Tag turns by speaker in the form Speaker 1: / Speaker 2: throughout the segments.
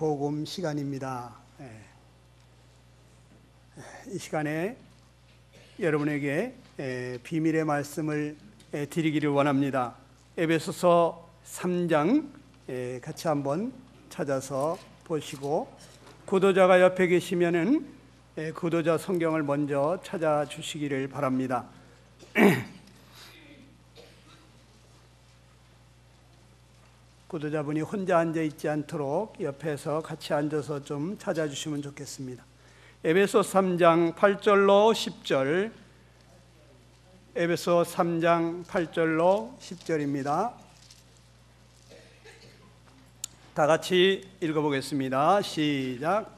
Speaker 1: 복음 시간입니다. 이 시간에 여러분에게 비밀의 말씀을 드리기를 원합니다. 에베소서 3장 같이 한번 찾아서 보시고, 구독자가 옆에 계시면은 구독자 성경을 먼저 찾아주시기를 바랍니다. 구독자분이 혼자 앉아 있지 않도록 옆에서 같이 앉아서 좀 찾아주시면 좋겠습니다. 에베소 3장 8절로 10절, 에베소 3장 8절로 10절입니다. 다 같이 읽어보겠습니다. 시작.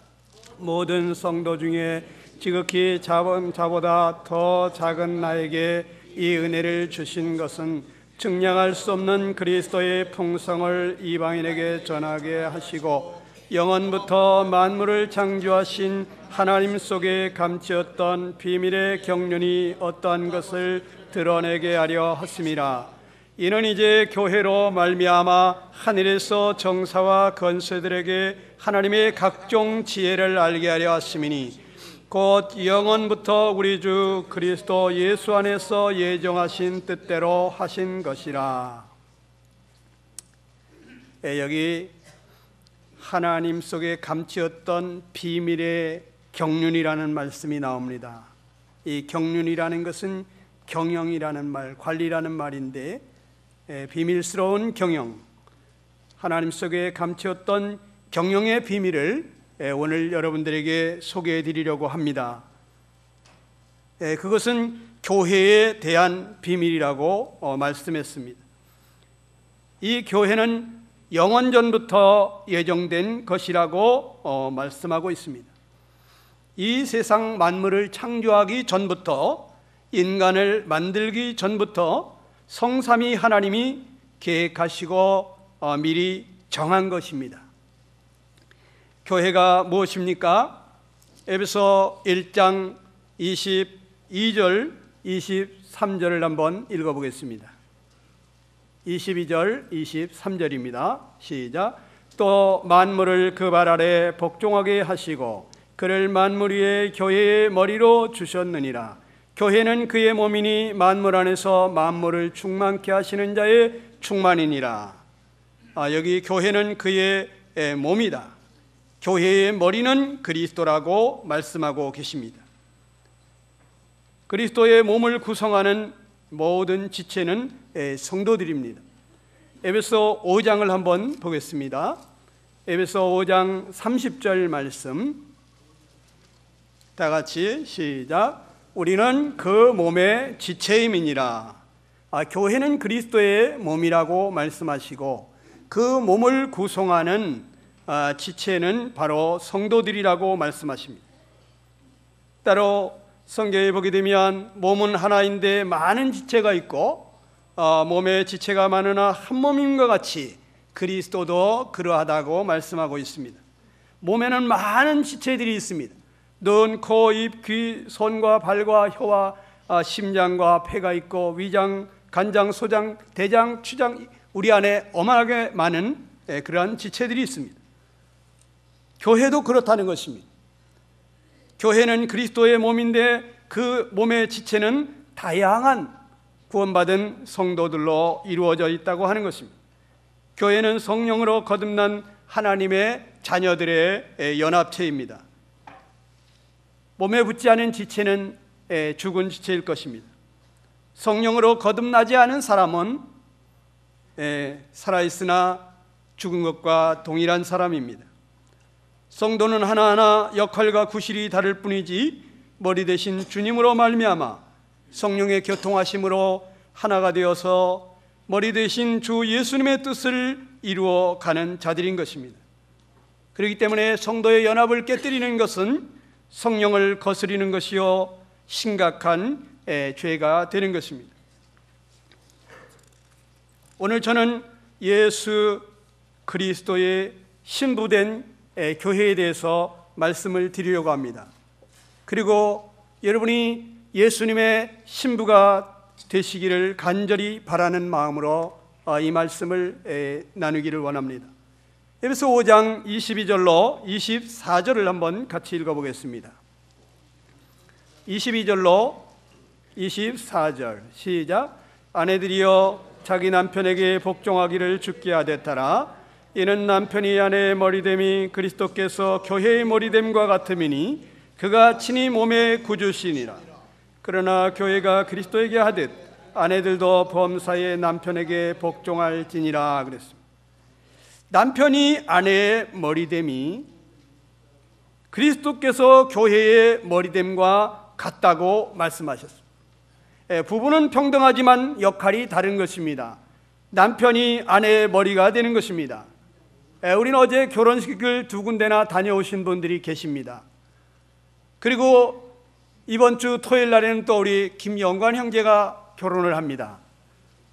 Speaker 1: 모든 성도 중에 지극히 자보다 더 작은 나에게 이 은혜를 주신 것은 증량할 수 없는 그리스도의 풍성을 이방인에게 전하게 하시고, 영원부터 만물을 창조하신 하나님 속에 감추었던 비밀의 경륜이 어떠한 것을 드러내게 하려 하심이라. 이는 이제 교회로 말미암아 하늘에서 정사와 권세들에게 하나님의 각종 지혜를 알게 하려 하심이니, 곧 영원부터 우리 주 그리스도 예수 안에서 예정하신 뜻대로 하신 것이라. 여기 하나님 속에 감추었던 비밀의 경륜이라는 말씀이 나옵니다. 이 경륜이라는 것은 경영이라는 말, 관리라는 말인데, 비밀스러운 경영, 하나님 속에 감추었던 경영의 비밀을 오늘 여러분들에게 소개해 드리려고 합니다. 그것은 교회에 대한 비밀이라고 말씀했습니다. 이 교회는 영원전부터 예정된 것이라고 말씀하고 있습니다. 이 세상 만물을 창조하기 전부터, 인간을 만들기 전부터 성삼위 하나님이 계획하시고 미리 정한 것입니다. 교회가 무엇입니까? 에베소 1장 22절, 23절을 한번 읽어보겠습니다. 22절, 23절입니다. 시작. 또 만물을 그 발 아래 복종하게 하시고 그를 만물 위에 교회의 머리로 주셨느니라. 교회는 그의 몸이니 만물 안에서 만물을 충만케 하시는 자의 충만이니라. 여기 교회는 그의 몸이다. 교회의 머리는 그리스도라고 말씀하고 계십니다. 그리스도의 몸을 구성하는 모든 지체는 성도들입니다. 에베소 5장을 한번 보겠습니다. 에베소 5장 30절 말씀, 다 같이 시작. 우리는 그 몸의 지체임이니라. 교회는 그리스도의 몸이라고 말씀하시고, 그 몸을 구성하는 지체는 바로 성도들이라고 말씀하십니다. 따로 성경에 보게 되면 몸은 하나인데 많은 지체가 있고, 몸의 지체가 많으나 한 몸인 것 같이 그리스도도 그러하다고 말씀하고 있습니다. 몸에는 많은 지체들이 있습니다. 눈, 코, 입, 귀, 손과 발과 혀와 심장과 폐가 있고, 위장, 간장, 소장, 대장, 추장, 우리 안에 어마하게 많은 그러한 지체들이 있습니다. 교회도 그렇다는 것입니다. 교회는 그리스도의 몸인데 그 몸의 지체는 다양한 구원받은 성도들로 이루어져 있다고 하는 것입니다. 교회는 성령으로 거듭난 하나님의 자녀들의 연합체입니다. 몸에 붙지 않은 지체는 죽은 지체일 것입니다. 성령으로 거듭나지 않은 사람은 살아있으나 죽은 것과 동일한 사람입니다. 성도는 하나하나 역할과 구실이 다를 뿐이지, 머리 대신 주님으로 말미암아 성령의 교통하심으로 하나가 되어서 머리 대신 주 예수님의 뜻을 이루어가는 자들인 것입니다. 그렇기 때문에 성도의 연합을 깨뜨리는 것은 성령을 거스리는 것이요 심각한 죄가 되는 것입니다. 오늘 저는 예수 그리스도의 신부된 교회에 대해서 말씀을 드리려고 합니다. 그리고 여러분이 예수님의 신부가 되시기를 간절히 바라는 마음으로 이 말씀을 나누기를 원합니다. 에베소 5장 22절로 24절을 한번 같이 읽어보겠습니다. 22절로 24절 시작. 아내들이여 자기 남편에게 복종하기를 주께 하되 따라. 이는 남편이 아내의 머리됨이 그리스도께서 교회의 머리됨과 같음이니 그가 친히 몸의 구주시니라. 그러나 교회가 그리스도에게 하듯 아내들도 범사의 남편에게 복종할지니라 그랬습니다. 남편이 아내의 머리됨이 그리스도께서 교회의 머리됨과 같다고 말씀하셨습니다. 부부는 평등하지만 역할이 다른 것입니다. 남편이 아내의 머리가 되는 것입니다. 우리는 어제 결혼식을 2군데나 다녀오신 분들이 계십니다. 그리고 이번 주 토요일 날에는 또 우리 김영관 형제가 결혼을 합니다.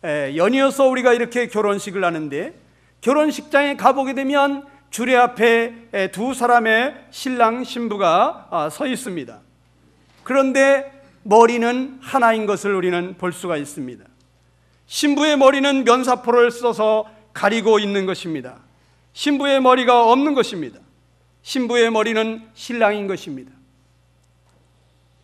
Speaker 1: 연이어서 우리가 이렇게 결혼식을 하는데, 결혼식장에 가보게 되면 주례 앞에 두 사람의 신랑 신부가 서 있습니다. 그런데 머리는 하나인 것을 우리는 볼 수가 있습니다. 신부의 머리는 면사포를 써서 가리고 있는 것입니다. 신부의 머리가 없는 것입니다. 신부의 머리는 신랑인 것입니다.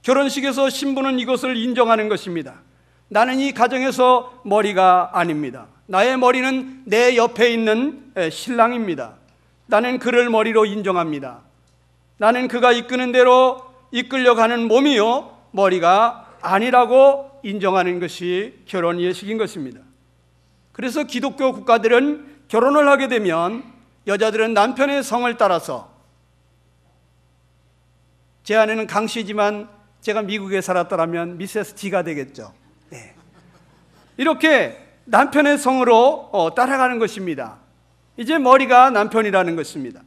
Speaker 1: 결혼식에서 신부는 이것을 인정하는 것입니다. 나는 이 가정에서 머리가 아닙니다. 나의 머리는 내 옆에 있는 신랑입니다. 나는 그를 머리로 인정합니다. 나는 그가 이끄는 대로 이끌려가는 몸이요 머리가 아니라고 인정하는 것이 결혼 예식인 것입니다. 그래서 기독교 국가들은 결혼을 하게 되면 여자들은 남편의 성을 따라서, 제 아내는 강씨지만 제가 미국에 살았더라면 미세스 G가 되겠죠. 네. 이렇게 남편의 성으로 따라가는 것입니다. 이제 머리가 남편이라는 것입니다.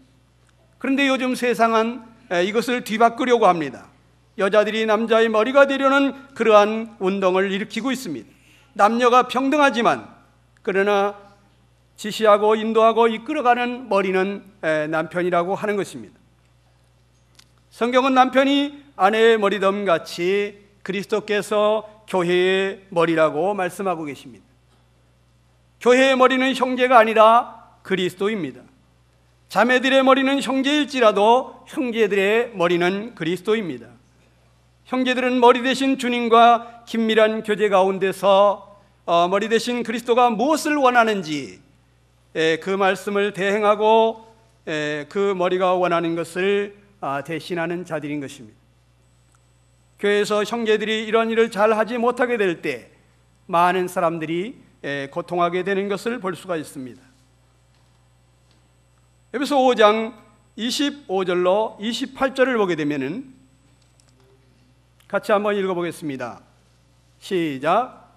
Speaker 1: 그런데 요즘 세상은 이것을 뒤바꾸려고 합니다. 여자들이 남자의 머리가 되려는 그러한 운동을 일으키고 있습니다. 남녀가 평등하지만 그러나 지시하고 인도하고 이끌어가는 머리는 남편이라고 하는 것입니다. 성경은 남편이 아내의 머리됨 같이 그리스도께서 교회의 머리라고 말씀하고 계십니다. 교회의 머리는 형제가 아니라 그리스도입니다. 자매들의 머리는 형제일지라도 형제들의 머리는 그리스도입니다. 형제들은 머리 대신 주님과 긴밀한 교제 가운데서 머리 대신 그리스도가 무엇을 원하는지 그 말씀을 대행하고 그 머리가 원하는 것을 대신하는 자들인 것입니다. 교회에서 형제들이 이런 일을 잘 하지 못하게 될 때 많은 사람들이 고통하게 되는 것을 볼 수가 있습니다. 에베소 5장 25절로 28절을 보게 되면은 같이 한번 읽어보겠습니다. 시작.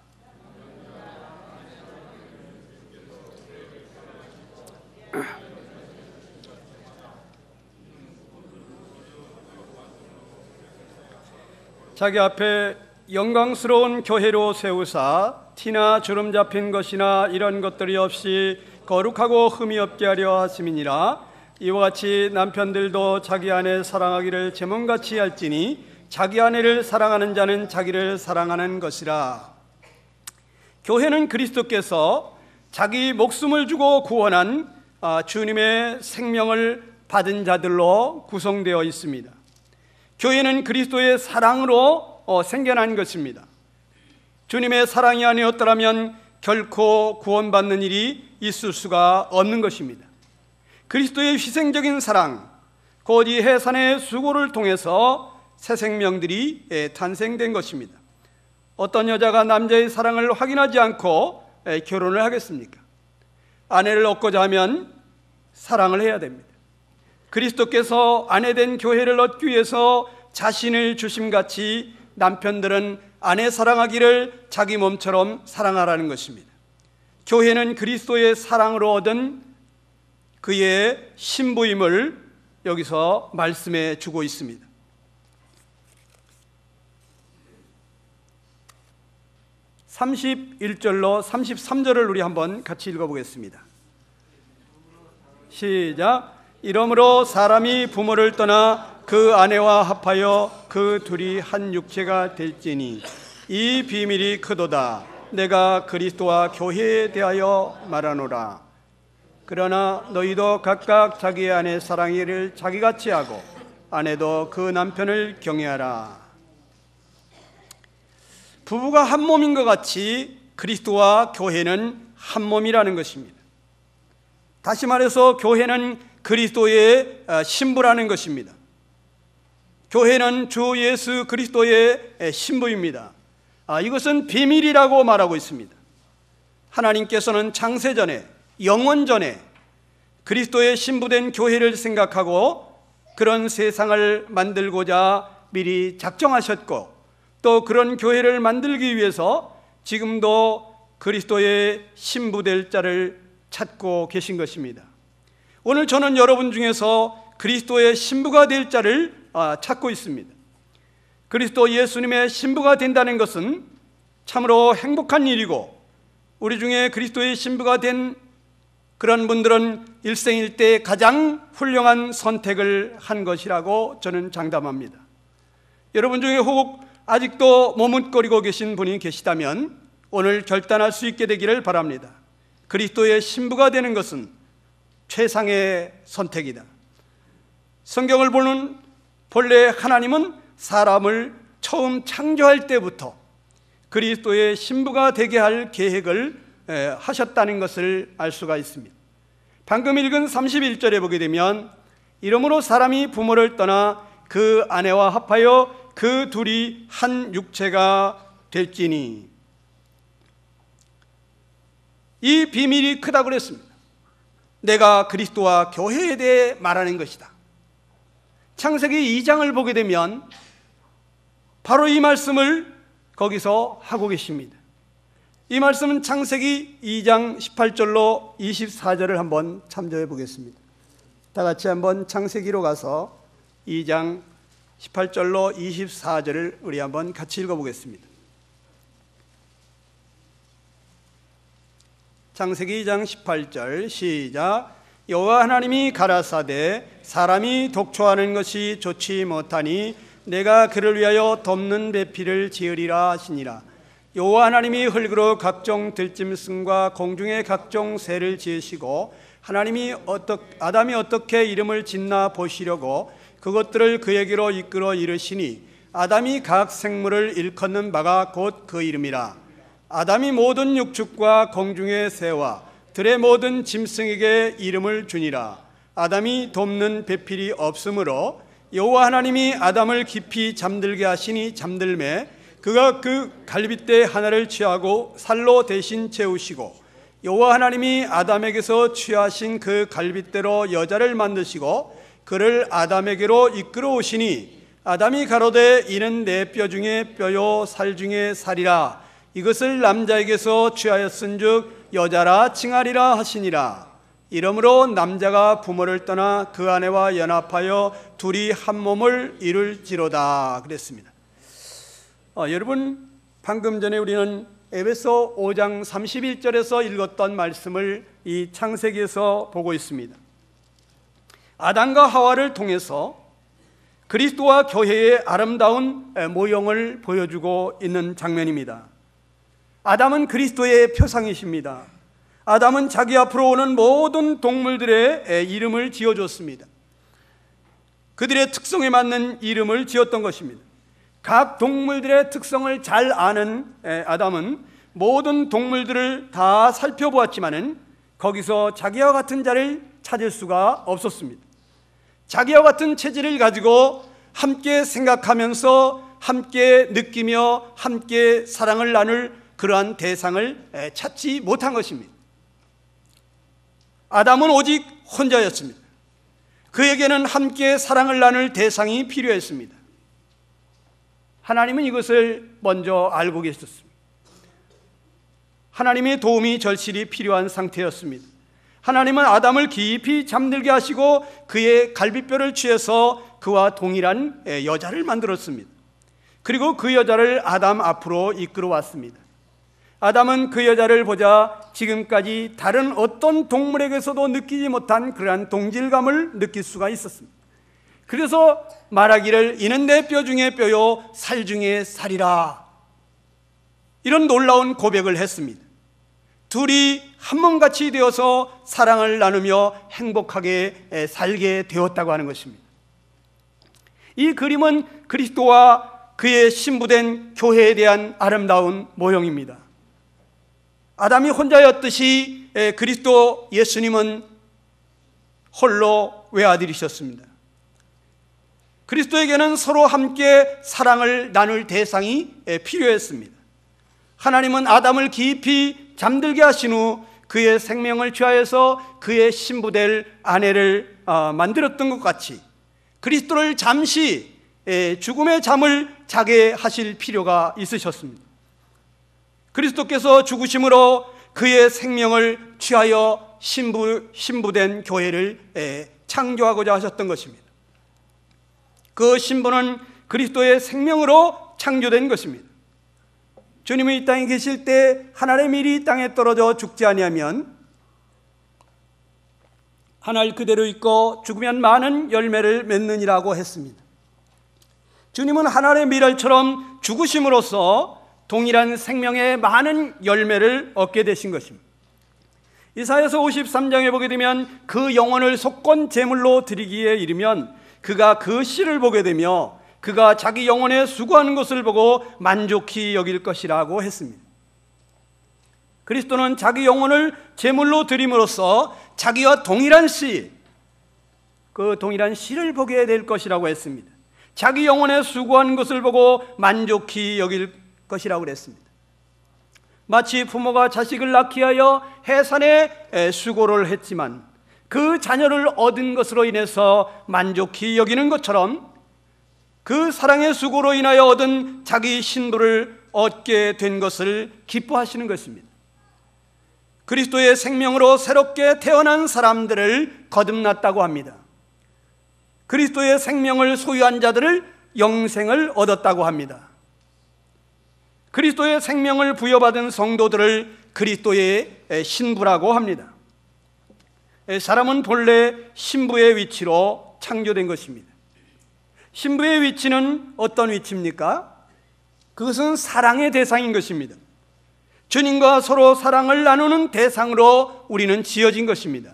Speaker 1: 자기 앞에 영광스러운 교회로 세우사 티나 주름 잡힌 것이나 이런 것들이 없이 거룩하고 흠이 없게 하려 하심이니라. 이와 같이 남편들도 자기 아내 사랑하기를 제 몸같이 할지니 자기 아내를 사랑하는 자는 자기를 사랑하는 것이라. 교회는 그리스도께서 자기 목숨을 주고 구원한 주님의 생명을 받은 자들로 구성되어 있습니다. 교회는 그리스도의 사랑으로 생겨난 것입니다. 주님의 사랑이 아니었더라면 결코 구원받는 일이 있을 수가 없는 것입니다. 그리스도의 희생적인 사랑, 곧 이 해산의 수고를 통해서 새 생명들이 탄생된 것입니다. 어떤 여자가 남자의 사랑을 확인하지 않고 결혼을 하겠습니까? 아내를 얻고자 하면 사랑을 해야 됩니다. 그리스도께서 아내된 교회를 얻기 위해서 자신을 주심같이 남편들은 아내 사랑하기를 자기 몸처럼 사랑하라는 것입니다. 교회는 그리스도의 사랑으로 얻은 그의 신부임을 여기서 말씀해 주고 있습니다. 31절로 33절을 우리 한번 같이 읽어보겠습니다. 시작. 이러므로 사람이 부모를 떠나 그 아내와 합하여 그 둘이 한 육체가 될지니 이 비밀이 크도다. 내가 그리스도와 교회에 대하여 말하노라. 그러나 너희도 각각 자기 아내 사랑이를 자기같이 하고 아내도 그 남편을 경외하라. 부부가 한 몸인 것 같이 그리스도와 교회는 한 몸이라는 것입니다. 다시 말해서 교회는 그리스도의 신부라는 것입니다. 교회는 주 예수 그리스도의 신부입니다. 이것은 비밀이라고 말하고 있습니다. 하나님께서는 창세전에, 영원전에 그리스도의 신부된 교회를 생각하고 그런 세상을 만들고자 미리 작정하셨고, 또 그런 교회를 만들기 위해서 지금도 그리스도의 신부될 자를 찾고 계신 것입니다. 오늘 저는 여러분 중에서 그리스도의 신부가 될 자를 찾고 있습니다. 그리스도 예수님의 신부가 된다는 것은 참으로 행복한 일이고, 우리 중에 그리스도의 신부가 된 그런 분들은 일생일대 가장 훌륭한 선택을 한 것이라고 저는 장담합니다. 여러분 중에 혹 아직도 머뭇거리고 계신 분이 계시다면 오늘 결단할 수 있게 되기를 바랍니다. 그리스도의 신부가 되는 것은 최상의 선택이다. 성경을 보는 본래 하나님은 사람을 처음 창조할 때부터 그리스도의 신부가 되게 할 계획을 하셨다는 것을 알 수가 있습니다. 방금 읽은 31절에 보게 되면 이러므로 사람이 부모를 떠나 그 아내와 합하여 그 둘이 한 육체가 될지니, 이 비밀이 크다고 그랬습니다. 내가 그리스도와 교회에 대해 말하는 것이다. 창세기 2장을 보게 되면 바로 이 말씀을 거기서 하고 계십니다. 이 말씀은 창세기 2장 18절로 24절을 한번 참조해 보겠습니다. 다 같이 한번 창세기로 가서 2장 18절로 24절을 우리 한번 같이 읽어보겠습니다. 창세기 2장 18절 시작. 여호와 하나님이 가라사대 사람이 독초하는 것이 좋지 못하니 내가 그를 위하여 덮는 배필을 지으리라 하시니라. 여호와 하나님이 흙으로 각종 들짐승과 공중의 각종 새를 지으시고 하나님이 아담이 어떻게 이름을 짓나 보시려고 그것들을 그에게로 이끌어 이르시니 아담이 각 생물을 일컫는 바가 곧 그 이름이라. 아담이 모든 육축과 공중의 새와 들의 모든 짐승에게 이름을 주니라. 아담이 돕는 배필이 없으므로 여호와 하나님이 아담을 깊이 잠들게 하시니 잠들매 그가 그 갈빗대 하나를 취하고 살로 대신 채우시고 여호와 하나님이 아담에게서 취하신 그 갈빗대로 여자를 만드시고 그를 아담에게로 이끌어 오시니 아담이 가로되 이는 내 뼈 중에 뼈요 살 중에 살이라. 이것을 남자에게서 취하였은즉 여자라 칭하리라 하시니라. 이러므로 남자가 부모를 떠나 그 아내와 연합하여 둘이 한 몸을 이룰지로다 그랬습니다. 여러분, 방금 전에 우리는 에베소 5장 31절에서 읽었던 말씀을 이 창세기에서 보고 있습니다. 아담과 하와를 통해서 그리스도와 교회의 아름다운 모형을 보여주고 있는 장면입니다. 아담은 그리스도의 표상이십니다. 아담은 자기 앞으로 오는 모든 동물들의 이름을 지어줬습니다. 그들의 특성에 맞는 이름을 지었던 것입니다. 각 동물들의 특성을 잘 아는 아담은 모든 동물들을 다 살펴보았지만은 거기서 자기와 같은 자를 찾을 수가 없었습니다. 자기와 같은 체질을 가지고 함께 생각하면서 함께 느끼며 함께 사랑을 나눌 그러한 대상을 찾지 못한 것입니다. 아담은 오직 혼자였습니다. 그에게는 함께 사랑을 나눌 대상이 필요했습니다. 하나님은 이것을 먼저 알고 계셨습니다. 하나님의 도움이 절실히 필요한 상태였습니다. 하나님은 아담을 깊이 잠들게 하시고 그의 갈빗뼈를 취해서 그와 동일한 여자를 만들었습니다. 그리고 그 여자를 아담 앞으로 이끌어 왔습니다. 아담은 그 여자를 보자 지금까지 다른 어떤 동물에게서도 느끼지 못한 그러한 동질감을 느낄 수가 있었습니다. 그래서 말하기를 이는 내 뼈 중에 뼈요 살 중에 살이라, 이런 놀라운 고백을 했습니다. 둘이 한 몸같이 되어서 사랑을 나누며 행복하게 살게 되었다고 하는 것입니다. 이 그림은 그리스도와 그의 신부된 교회에 대한 아름다운 모형입니다. 아담이 혼자였듯이 그리스도 예수님은 홀로 외아들이셨습니다. 그리스도에게는 서로 함께 사랑을 나눌 대상이 필요했습니다. 하나님은 아담을 깊이 잠들게 하신 후 그의 생명을 취하여서 그의 신부될 아내를 만들었던 것 같이 그리스도를 잠시 죽음의 잠을 자게 하실 필요가 있으셨습니다. 그리스도께서 죽으심으로 그의 생명을 취하여 신부된 교회를 창조하고자 하셨던 것입니다. 그 신부는 그리스도의 생명으로 창조된 것입니다. 주님이 이 땅에 계실 때 한 알의 밀이 이 땅에 떨어져 죽지 아니하면 한 알 그대로 있고 죽으면 많은 열매를 맺느니라고 했습니다. 주님은 한 알의 밀알처럼 죽으심으로써 동일한 생명의 많은 열매를 얻게 되신 것입니다. 이사야서 53장에 보게 되면 그 영혼을 속건 제물로 드리기에 이르면 그가 그 씨를 보게 되며 그가 자기 영혼에 수고하는 것을 보고 만족히 여길 것이라고 했습니다. 그리스도는 자기 영혼을 제물로 드림으로써 자기와 동일한 씨, 그 동일한 씨를 보게 될 것이라고 했습니다. 자기 영혼에 수고하는 것을 보고 만족히 여길 것이라고 그랬습니다. 마치 부모가 자식을 낳기 위하여 해산에 수고를 했지만 그 자녀를 얻은 것으로 인해서 만족히 여기는 것처럼 그 사랑의 수고로 인하여 얻은 자기 신부를 얻게 된 것을 기뻐하시는 것입니다. 그리스도의 생명으로 새롭게 태어난 사람들을 거듭났다고 합니다. 그리스도의 생명을 소유한 자들을 영생을 얻었다고 합니다. 그리스도의 생명을 부여받은 성도들을 그리스도의 신부라고 합니다. 사람은 본래 신부의 위치로 창조된 것입니다. 신부의 위치는 어떤 위치입니까? 그것은 사랑의 대상인 것입니다. 주님과 서로 사랑을 나누는 대상으로 우리는 지어진 것입니다.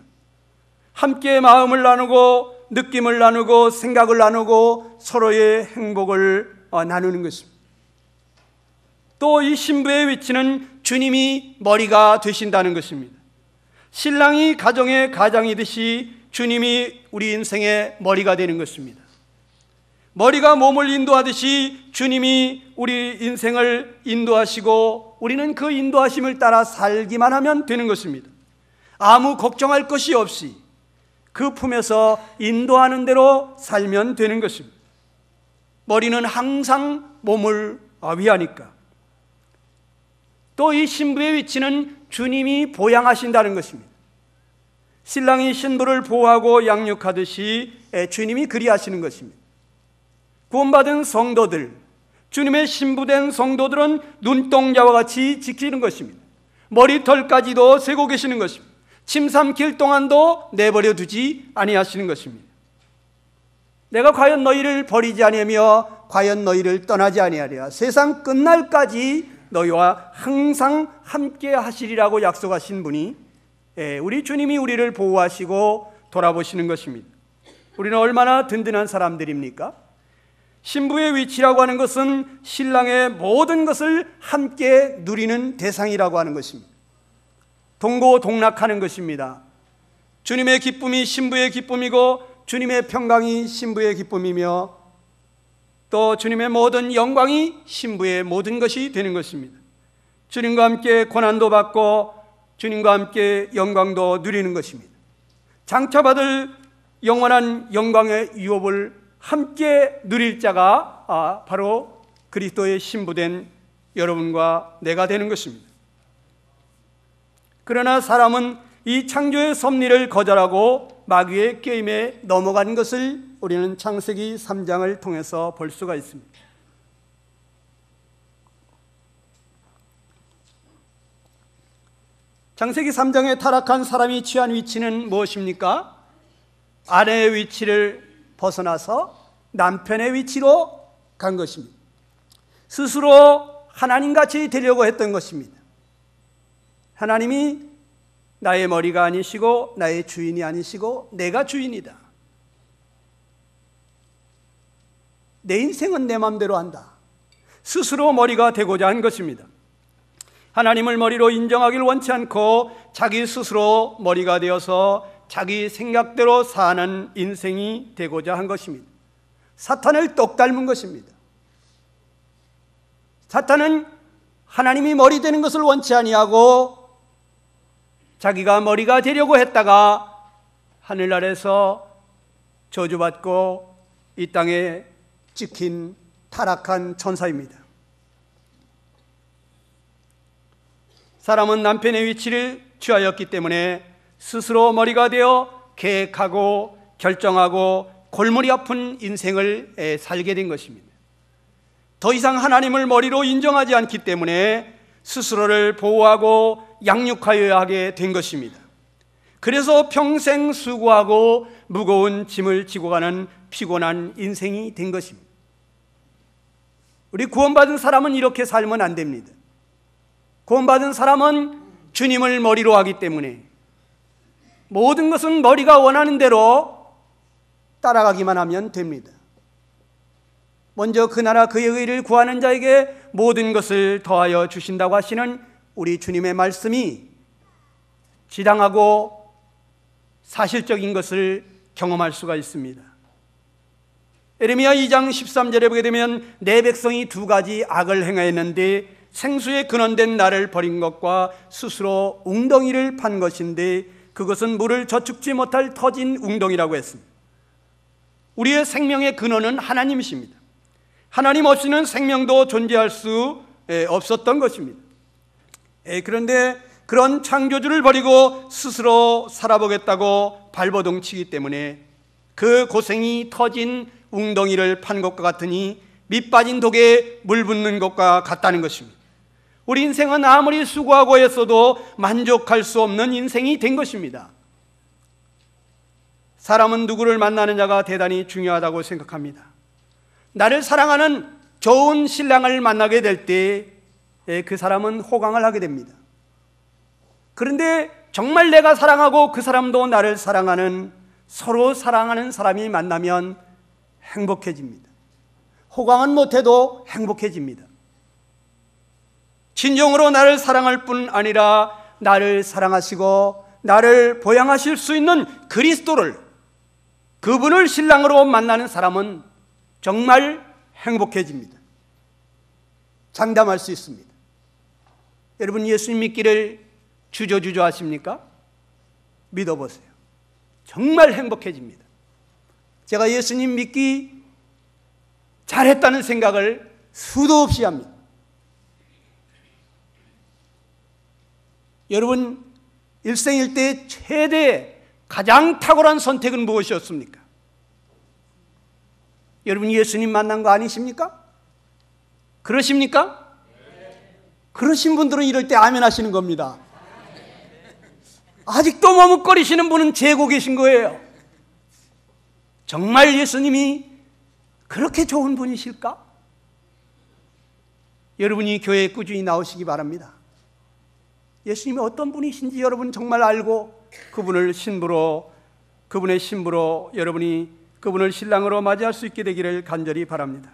Speaker 1: 함께 마음을 나누고 느낌을 나누고 생각을 나누고 서로의 행복을 나누는 것입니다. 또 이 신부의 위치는 주님이 머리가 되신다는 것입니다. 신랑이 가정의 가장이듯이 주님이 우리 인생의 머리가 되는 것입니다. 머리가 몸을 인도하듯이 주님이 우리 인생을 인도하시고 우리는 그 인도하심을 따라 살기만 하면 되는 것입니다. 아무 걱정할 것이 없이 그 품에서 인도하는 대로 살면 되는 것입니다. 머리는 항상 몸을 위하니까. 또 이 신부의 위치는 주님이 보양하신다는 것입니다. 신랑이 신부를 보호하고 양육하듯이 주님이 그리하시는 것입니다. 구원받은 성도들, 주님의 신부된 성도들은 눈동자와 같이 지키는 것입니다. 머리털까지도 세고 계시는 것입니다. 침 삼킬 동안도 내버려 두지 아니하시는 것입니다. 내가 과연 너희를 버리지 아니하며 과연 너희를 떠나지 아니하리라. 세상 끝날까지 너희와 항상 함께 하시리라고 약속하신 분이 우리 주님이 우리를 보호하시고 돌아보시는 것입니다. 우리는 얼마나 든든한 사람들입니까? 신부의 위치라고 하는 것은 신랑의 모든 것을 함께 누리는 대상이라고 하는 것입니다. 동고동락하는 것입니다. 주님의 기쁨이 신부의 기쁨이고 주님의 평강이 신부의 기쁨이며 또 주님의 모든 영광이 신부의 모든 것이 되는 것입니다. 주님과 함께 고난도 받고 주님과 함께 영광도 누리는 것입니다. 장차받을 영원한 영광의 유업을 함께 누릴 자가 바로 그리스도의 신부된 여러분과 내가 되는 것입니다. 그러나 사람은 이 창조의 섭리를 거절하고 마귀의 게임에 넘어간 것을 우리는 창세기 3장을 통해서 볼 수가 있습니다. 창세기 3장에 타락한 사람이 취한 위치는 무엇입니까? 아내의 위치를 벗어나서 남편의 위치로 간 것입니다. 스스로 하나님같이 되려고 했던 것입니다. 하나님이 나의 머리가 아니시고 나의 주인이 아니시고 내가 주인이다. 내 인생은 내 마음대로 한다. 스스로 머리가 되고자 한 것입니다. 하나님을 머리로 인정하기를 원치 않고 자기 스스로 머리가 되어서 자기 생각대로 사는 인생이 되고자 한 것입니다. 사탄을 똑 닮은 것입니다. 사탄은 하나님이 머리 되는 것을 원치 아니하고 자기가 머리가 되려고 했다가 하늘 아래서 저주받고 이 땅에 찍힌 타락한 천사입니다. 사람은 남편의 위치를 취하였기 때문에 스스로 머리가 되어 계획하고 결정하고 골머리 아픈 인생을 살게 된 것입니다. 더 이상 하나님을 머리로 인정하지 않기 때문에 스스로를 보호하고 양육하여야 하게 된 것입니다. 그래서 평생 수고하고 무거운 짐을 지고 가는 피곤한 인생이 된 것입니다. 우리 구원받은 사람은 이렇게 살면 안 됩니다. 구원받은 사람은 주님을 머리로 하기 때문에 모든 것은 머리가 원하는 대로 따라가기만 하면 됩니다. 먼저 그 나라 그의 의를 구하는 자에게 모든 것을 더하여 주신다고 하시는 우리 주님의 말씀이 지당하고 사실적인 것을 경험할 수가 있습니다. 예레미야 2장 13절에 보게 되면 내 백성이 두 가지 악을 행하였는데 생수에 근원된 나를 버린 것과 스스로 웅덩이를 판 것인데 그것은 물을 저축지 못할 터진 웅덩이라고 했습니다. 우리의 생명의 근원은 하나님이십니다. 하나님 없이는 생명도 존재할 수 없었던 것입니다. 그런데 그런 창조주를 버리고 스스로 살아보겠다고 발버둥치기 때문에 그 고생이 터진 웅덩이를 판 것과 같으니 밑 빠진 독에 물 붓는 것과 같다는 것입니다. 우리 인생은 아무리 수고하고 했어도 만족할 수 없는 인생이 된 것입니다. 사람은 누구를 만나느냐가 대단히 중요하다고 생각합니다. 나를 사랑하는 좋은 신랑을 만나게 될 때 그 사람은 호강을 하게 됩니다. 그런데 정말 내가 사랑하고 그 사람도 나를 사랑하는 서로 사랑하는 사람이 만나면 행복해집니다. 호강은 못해도 행복해집니다. 진정으로 나를 사랑할 뿐 아니라 나를 사랑하시고 나를 보양하실 수 있는 그리스도를, 그분을 신랑으로 만나는 사람은 정말 행복해집니다. 장담할 수 있습니다. 여러분, 예수님 믿기를 주저주저 하십니까? 믿어보세요. 정말 행복해집니다. 제가 예수님 믿기 잘했다는 생각을 수도 없이 합니다. 여러분, 일생일대 최대 가장 탁월한 선택은 무엇이었습니까? 여러분, 예수님 만난 거 아니십니까? 그러십니까? 그러신 분들은 이럴 때 아멘 하시는 겁니다. 아직도 머뭇거리시는 분은 재고 계신 거예요. 정말 예수님이 그렇게 좋은 분이실까? 여러분이 교회에 꾸준히 나오시기 바랍니다. 예수님이 어떤 분이신지 여러분 정말 알고 그분의 신부로 여러분이 그분을 신랑으로 맞이할 수 있게 되기를 간절히 바랍니다.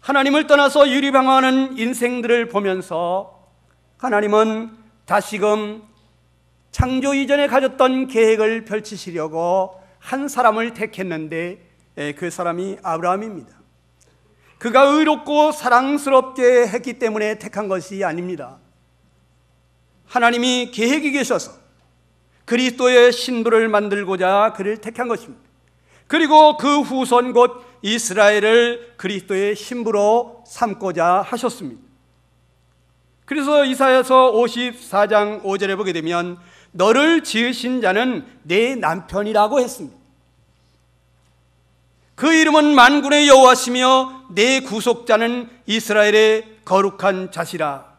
Speaker 1: 하나님을 떠나서 유리방황하는 인생들을 보면서 하나님은 다시금 창조 이전에 가졌던 계획을 펼치시려고 한 사람을 택했는데 그 사람이 아브라함입니다. 그가 의롭고 사랑스럽게 했기 때문에 택한 것이 아닙니다. 하나님이 계획이 계셔서 그리스도의 신부를 만들고자 그를 택한 것입니다. 그리고 그 후손 곧 이스라엘을 그리스도의 신부로 삼고자 하셨습니다. 그래서 이사야서 54장 5절에 보게 되면 너를 지으신 자는 내 남편이라고 했습니다. 그 이름은 만군의 여호와시며 내 구속자는 이스라엘의 거룩한 자시라.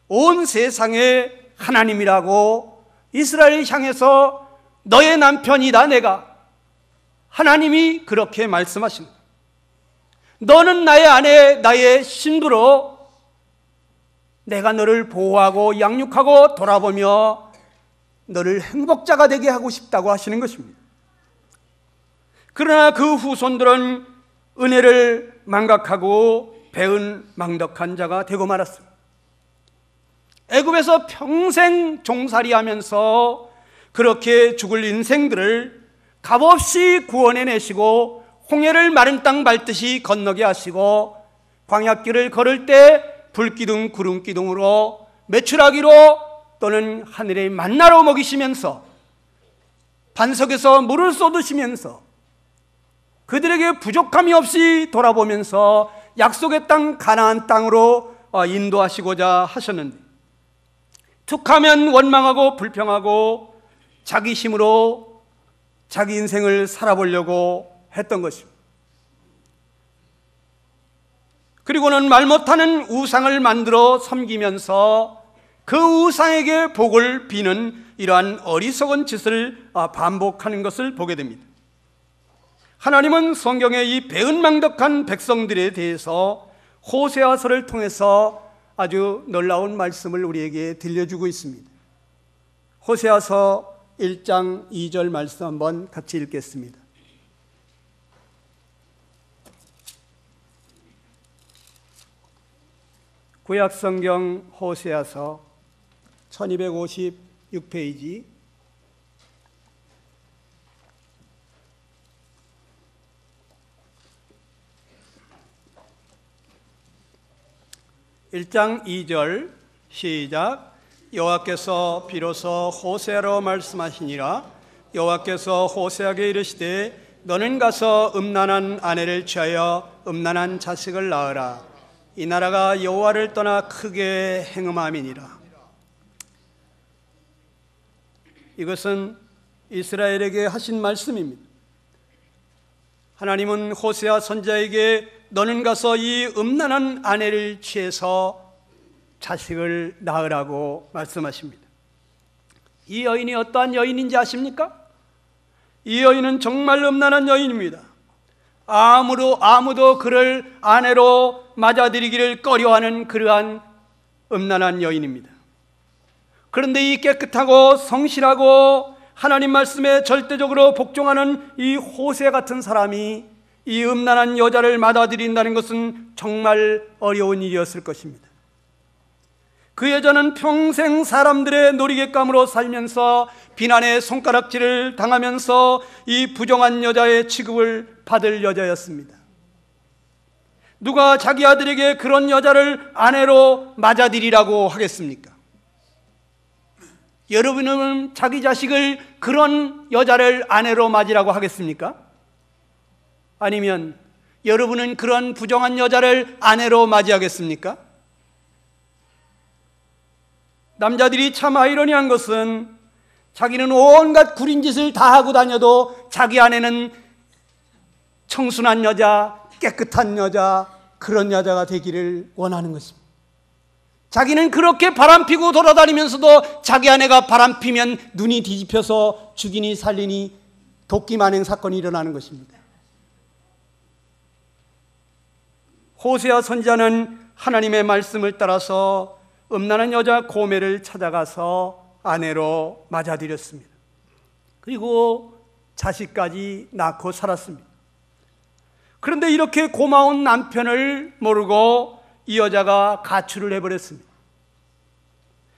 Speaker 1: 온 세상의 하나님이라고 이스라엘을 향해서 너의 남편이다 내가, 하나님이 그렇게 말씀하십니다. 너는 나의 아내, 나의 신부로 내가 너를 보호하고 양육하고 돌아보며 너를 행복자가 되게 하고 싶다고 하시는 것입니다. 그러나 그 후손들은 은혜를 망각하고 배은망덕한 자가 되고 말았습니다. 애굽에서 평생 종살이하면서 그렇게 죽을 인생들을 값없이 구원해내시고 홍해를 마른 땅 밟듯이 건너게 하시고 광야길을 걸을 때 불기둥 구름기둥으로 메추라기로 또는 하늘의 만나로 먹이시면서 반석에서 물을 쏟으시면서 그들에게 부족함이 없이 돌아보면서 약속의 땅 가나안 땅으로 인도하시고자 하셨는데 툭하면 원망하고 불평하고 자기 힘으로 자기 인생을 살아보려고 했던 것입니다. 그리고는 말 못하는 우상을 만들어 섬기면서 그 우상에게 복을 비는 이러한 어리석은 짓을 반복하는 것을 보게 됩니다. 하나님은 성경의 이 배은망덕한 백성들에 대해서 호세아서를 통해서 아주 놀라운 말씀을 우리에게 들려주고 있습니다. 호세아서 1장 2절 말씀 한번 같이 읽겠습니다. 구약성경 호세아서 1256페이지 1장 2절 시작. 여호와께서 비로소 호세아로 말씀하시니라. 여호와께서 호세아에게 이르시되 너는 가서 음란한 아내를 취하여 음란한 자식을 낳으라. 이 나라가 여호와를 떠나 크게 행음함이니라. 이것은 이스라엘에게 하신 말씀입니다. 하나님은 호세아 선지자에게 너는 가서 이 음란한 아내를 취해서 자식을 낳으라고 말씀하십니다. 이 여인이 어떠한 여인인지 아십니까? 이 여인은 정말 음란한 여인입니다. 아무도 그를 아내로 맞아들이기를 꺼려하는 그러한 음란한 여인입니다. 그런데 이 깨끗하고 성실하고 하나님 말씀에 절대적으로 복종하는 이 호세 같은 사람이 이 음란한 여자를 맞아들인다는 것은 정말 어려운 일이었을 것입니다. 그 여자는 평생 사람들의 놀이객감으로 살면서 비난의 손가락질을 당하면서 이 부정한 여자의 취급을 받을 여자였습니다. 누가 자기 아들에게 그런 여자를 아내로 맞아들이라고 하겠습니까? 여러분은 자기 자식을 그런 여자를 아내로 맞으라고 하겠습니까? 아니면 여러분은 그런 부정한 여자를 아내로 맞이하겠습니까? 남자들이 참 아이러니한 것은 자기는 온갖 구린 짓을 다 하고 다녀도 자기 아내는 청순한 여자, 깨끗한 여자, 그런 여자가 되기를 원하는 것입니다. 자기는 그렇게 바람피고 돌아다니면서도 자기 아내가 바람피면 눈이 뒤집혀서 죽이니 살리니 도끼 만행 사건이 일어나는 것입니다. 호세아 선지자는 하나님의 말씀을 따라서 음란한 여자 고멜을 찾아가서 아내로 맞아들였습니다. 그리고 자식까지 낳고 살았습니다. 그런데 이렇게 고마운 남편을 모르고 이 여자가 가출을 해버렸습니다.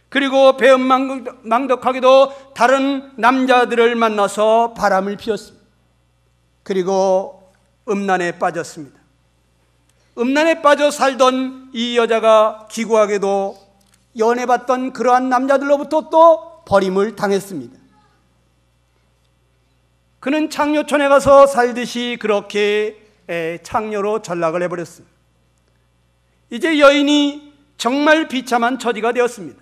Speaker 1: 그리고 배은망덕하게도 다른 남자들을 만나서 바람을 피웠습니다. 그리고 음란에 빠졌습니다. 음란에 빠져 살던 이 여자가 기구하게도 연애받던 그러한 남자들로부터 또 버림을 당했습니다. 그는 창녀촌에 가서 살듯이 그렇게 창녀로 전락을 해버렸습니다. 이제 여인이 정말 비참한 처지가 되었습니다.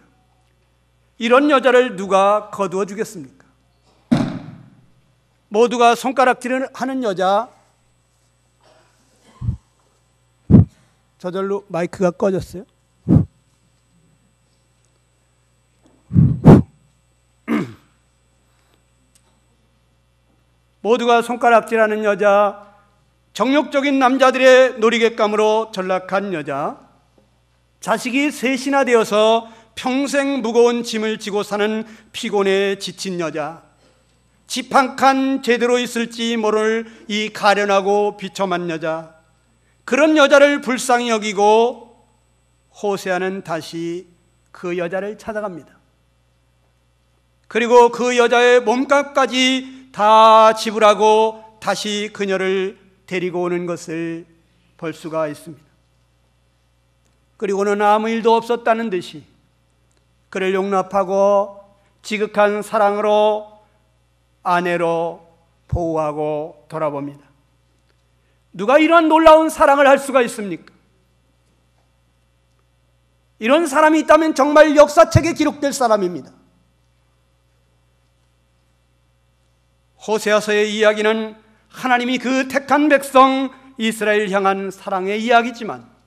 Speaker 1: 이런 여자를 누가 거두어 주겠습니까? 모두가 손가락질을 하는 여자. 저절로 마이크가 꺼졌어요. 모두가 손가락질하는 여자, 정욕적인 남자들의 놀이객감으로 전락한 여자, 자식이 셋이나 되어서 평생 무거운 짐을 지고 사는 피곤에 지친 여자, 집 한 칸 제대로 있을지 모를 이 가련하고 비참한 여자, 그런 여자를 불쌍히 여기고 호세아는 다시 그 여자를 찾아갑니다. 그리고 그 여자의 몸값까지 다 지불하고 다시 그녀를 데리고 오는 것을 볼 수가 있습니다. 그리고는 아무 일도 없었다는 듯이 그를 용납하고 지극한 사랑으로 아내로 보호하고 돌아봅니다. 누가 이런 놀라운 사랑을 할 수가 있습니까? 이런 사람이 있다면 정말 역사책에 기록될 사람입니다. 호세아서의 이야기는 하나님이 그 택한 백성 이스라엘 향한 사랑의 이야기지만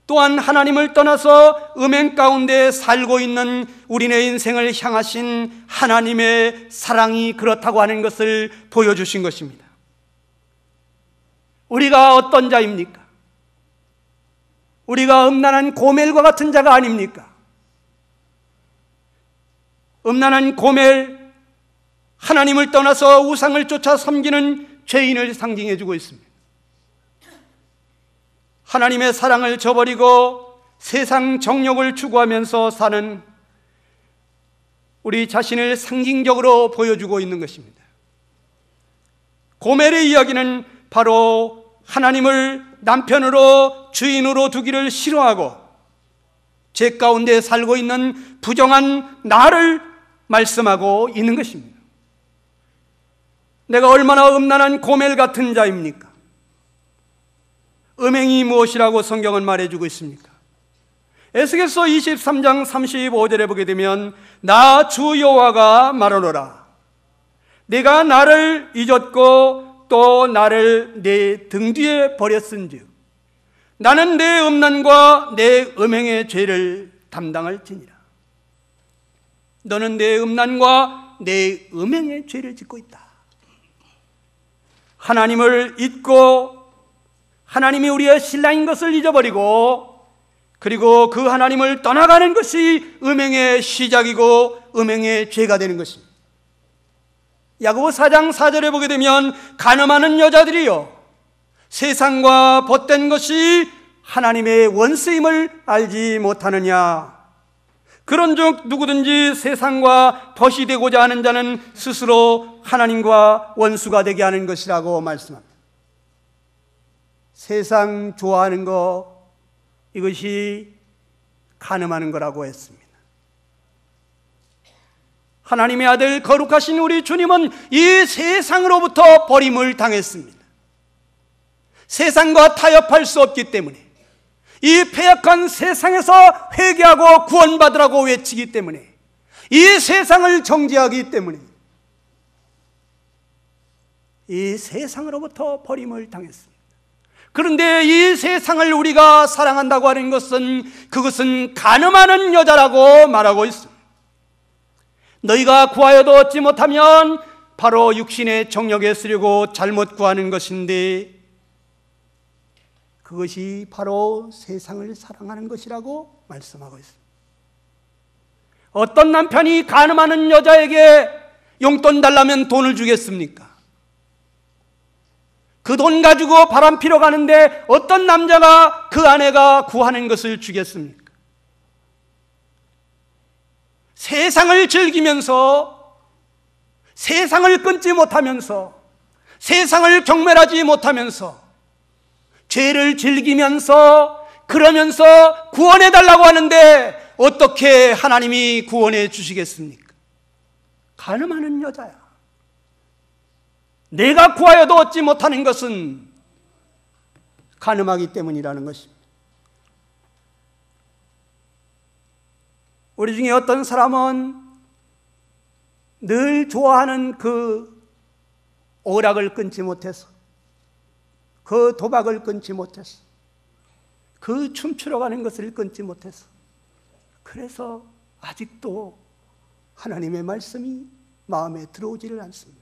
Speaker 1: 또한 하나님을 떠나서 음행 가운데 살고 있는 우리네 인생을 향하신 하나님의 사랑이 그렇다고 하는 것을 보여주신 것입니다. 우리가 어떤 자입니까? 우리가 음란한 고멜과 같은 자가 아닙니까? 음란한 고멜, 하나님을 떠나서 우상을 쫓아 섬기는 죄인을 상징해 주고 있습니다. 하나님의 사랑을 저버리고 세상 정욕을 추구하면서 사는 우리 자신을 상징적으로 보여주고 있는 것입니다. 고멜의 이야기는 바로 하나님을 남편으로 주인으로 두기를 싫어하고 죄 가운데 살고 있는 부정한 나를 말씀하고 있는 것입니다. 내가 얼마나 음란한 고멜 같은 자입니까? 음행이 무엇이라고 성경은 말해주고 있습니까? 에스겔서 23장 35절에 보게 되면 나 주 여호와가 말하노라, 내가 나를 잊었고 또 나를 내 등 뒤에 버렸은즉 나는 내 음란과 내 음행의 죄를 담당할지니라. 너는 내 음란과 내 음행의 죄를 짓고 있다. 하나님을 잊고 하나님이 우리의 신랑인 것을 잊어버리고 그리고 그 하나님을 떠나가는 것이 음행의 시작이고 음행의 죄가 되는 것입니다. 야고보 4장 4절에 보게 되면 간음하는 여자들이요 세상과 벗된 것이 하나님의 원수임을 알지 못하느냐. 그런즉 누구든지 세상과 벗이 되고자 하는 자는 스스로 하나님과 원수가 되게 하는 것이라고 말씀합니다. 세상 좋아하는 거, 이것이 간음하는 거라고 했습니다. 하나님의 아들 거룩하신 우리 주님은 이 세상으로부터 버림을 당했습니다. 세상과 타협할 수 없기 때문에, 이 패역한 세상에서 회개하고 구원받으라고 외치기 때문에, 이 세상을 정죄하기 때문에 이 세상으로부터 버림을 당했습니다. 그런데 이 세상을 우리가 사랑한다고 하는 것은 그것은 간음하는 여자라고 말하고 있습니다. 너희가 구하여도 얻지 못하면 바로 육신의 정욕에 쓰려고 잘못 구하는 것인데 그것이 바로 세상을 사랑하는 것이라고 말씀하고 있습니다. 어떤 남편이 간음하는 여자에게 용돈 달라면 돈을 주겠습니까? 그 돈 가지고 바람 피러 가는데 어떤 남자가 그 아내가 구하는 것을 주겠습니까? 세상을 즐기면서, 세상을 끊지 못하면서, 세상을 경멸하지 못하면서, 죄를 즐기면서, 그러면서 구원해달라고 하는데 어떻게 하나님이 구원해 주시겠습니까? 간음하는 여자야. 내가 구하여도 얻지 못하는 것은 간음하기 때문이라는 것입니다. 우리 중에 어떤 사람은 늘 좋아하는 그 오락을 끊지 못해서, 그 도박을 끊지 못해서, 그 춤추러 가는 것을 끊지 못해서, 그래서 아직도 하나님의 말씀이 마음에 들어오지를 않습니다.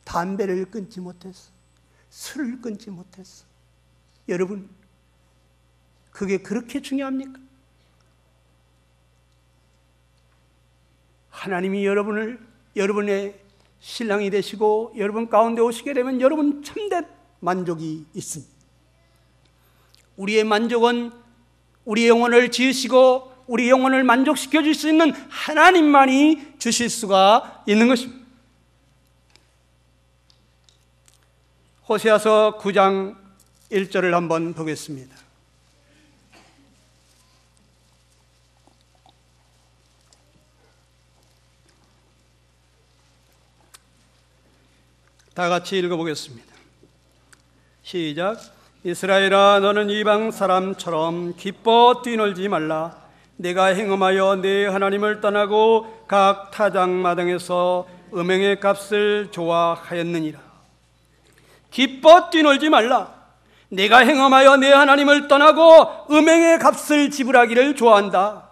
Speaker 1: 담배를 끊지 못했어. 술을 끊지 못했어. 여러분, 그게 그렇게 중요합니까? 하나님이 여러분의 신랑이 되시고 여러분 가운데 오시게 되면 여러분 참된 만족이 있습니다. 우리의 만족은 우리 영혼을 지으시고 우리 영혼을 만족시켜 줄 수 있는 하나님만이 주실 수가 있는 것입니다. 호세아서 9장 1절을 한번 보겠습니다. 다 같이 읽어보겠습니다. 시작. 이스라엘아, 너는 이방 사람처럼 기뻐 뛰놀지 말라. 내가 행음하여 내 하나님을 떠나고 각 타작마당에서 음행의 값을 좋아하였느니라. 기뻐 뛰놀지 말라. 내가 행음하여 내 하나님을 떠나고 음행의 값을 지불하기를 좋아한다.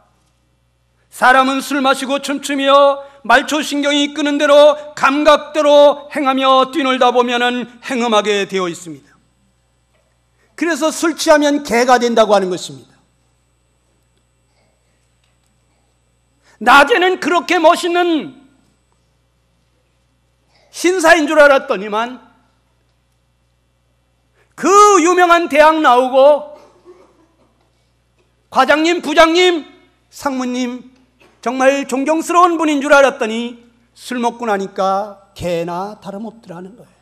Speaker 1: 사람은 술 마시고 춤추며 말초신경이 끄는 대로 감각대로 행하며 뛰놀다 보면 행음하게 되어 있습니다. 그래서 술 취하면 개가 된다고 하는 것입니다. 낮에는 그렇게 멋있는 신사인 줄 알았더니만 그 유명한 대학 나오고 과장님, 부장님, 상무님 정말 존경스러운 분인 줄 알았더니 술 먹고 나니까 개나 다름없더라는 거예요.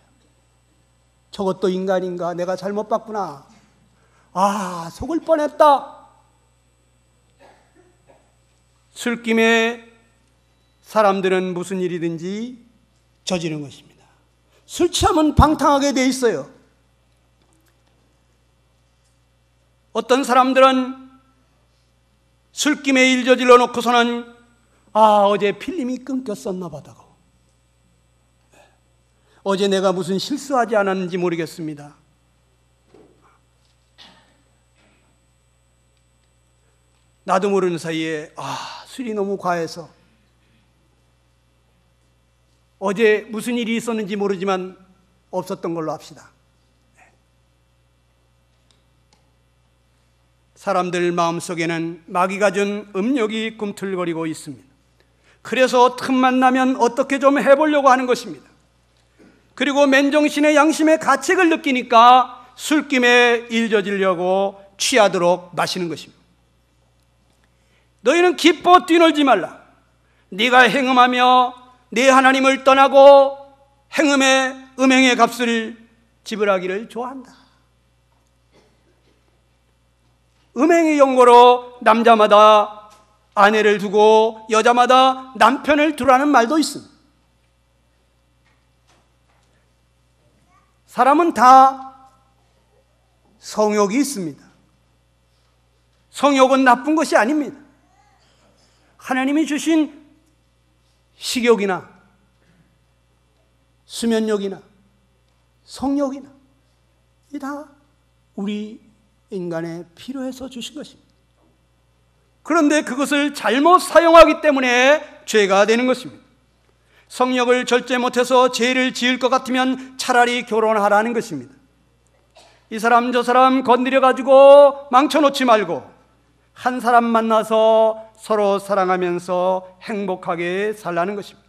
Speaker 1: 저것도 인간인가? 내가 잘못 봤구나. 아, 속을 뻔했다. 술김에 사람들은 무슨 일이든지 저지르는 것입니다. 술 취하면 방탕하게 돼 있어요. 어떤 사람들은 술김에 일 저질러 놓고서는 어제 필름이 끊겼었나 보다고. 어제 내가 무슨 실수하지 않았는지 모르겠습니다. 나도 모르는 사이에 술이 너무 과해서 어제 무슨 일이 있었는지 모르지만 없었던 걸로 합시다. 사람들 마음속에는 마귀가 준 음욕이 꿈틀거리고 있습니다. 그래서 틈만 나면 어떻게 좀 해보려고 하는 것입니다. 그리고 맨정신의 양심의 가책을 느끼니까 술김에 일 저지르려고 취하도록 마시는 것입니다. 너희는 기뻐 뛰놀지 말라. 네가 행음하며 네 하나님을 떠나고 음행의 값을 지불하기를 좋아한다. 음행의 용거로 남자마다 아내를 두고 여자마다 남편을 두라는 말도 있습니다. 사람은 다 성욕이 있습니다. 성욕은 나쁜 것이 아닙니다. 하나님이 주신 식욕이나 수면욕이나 성욕이나 이 다 우리 인간에 필요해서 주신 것입니다. 그런데 그것을 잘못 사용하기 때문에 죄가 되는 것입니다. 성욕을 절제 못해서 죄를 지을 것 같으면 차라리 결혼하라는 것입니다. 이 사람 저 사람 건드려가지고 망쳐놓지 말고 한 사람 만나서 서로 사랑하면서 행복하게 살라는 것입니다.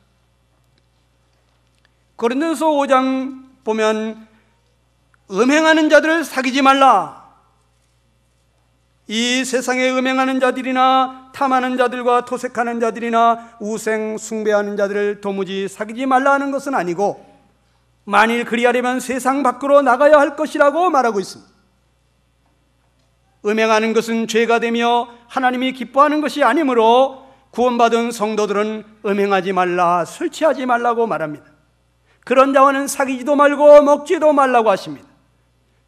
Speaker 1: 고린도서 5장 보면 음행하는 자들을 사귀지 말라. 이 세상에 음행하는 자들이나 탐하는 자들과 토색하는 자들이나 우생 숭배하는 자들을 도무지 사귀지 말라 하는 것은 아니고 만일 그리하려면 세상 밖으로 나가야 할 것이라고 말하고 있습니다. 음행하는 것은 죄가 되며 하나님이 기뻐하는 것이 아니므로 구원받은 성도들은 음행하지 말라, 술 취하지 말라고 말합니다. 그런 자와는 사귀지도 말고 먹지도 말라고 하십니다.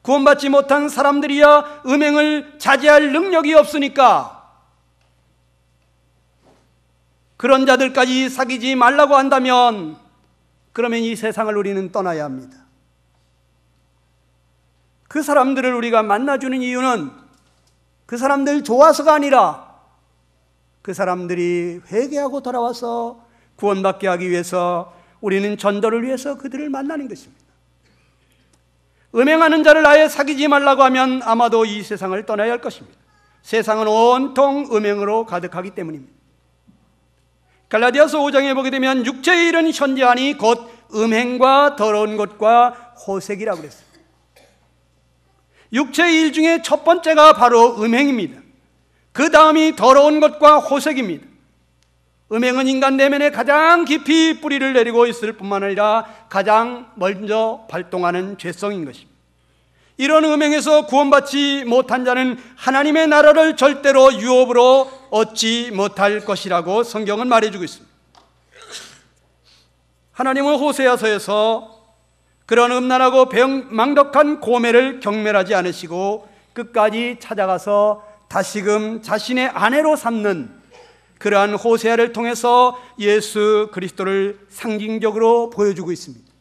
Speaker 1: 구원받지 못한 사람들이야 음행을 자제할 능력이 없으니까 그런 자들까지 사귀지 말라고 한다면 그러면 이 세상을 우리는 떠나야 합니다. 그 사람들을 우리가 만나주는 이유는 그 사람들 좋아서가 아니라 그 사람들이 회개하고 돌아와서 구원받게 하기 위해서 우리는 전도를 위해서 그들을 만나는 것입니다. 음행하는 자를 아예 사귀지 말라고 하면 아마도 이 세상을 떠나야 할 것입니다. 세상은 온통 음행으로 가득하기 때문입니다. 갈라디아서 5장에 보게 되면 육체의 일은 현재하니 곧 음행과 더러운 것과 호색이라고 그랬어요. 육체의 일 중에 첫 번째가 바로 음행입니다. 그 다음이 더러운 것과 호색입니다. 음행은 인간 내면에 가장 깊이 뿌리를 내리고 있을 뿐만 아니라 가장 먼저 발동하는 죄성인 것입니다. 이런 음행에서 구원받지 못한 자는 하나님의 나라를 절대로 유업으로 얻지 못할 것이라고 성경은 말해주고 있습니다. 하나님은 호세아서에서 그런 음란하고 망덕한 고매를 경멸하지 않으시고 끝까지 찾아가서 다시금 자신의 아내로 삼는 그러한 호세아를 통해서 예수 그리스도를 상징적으로 보여주고 있습니다.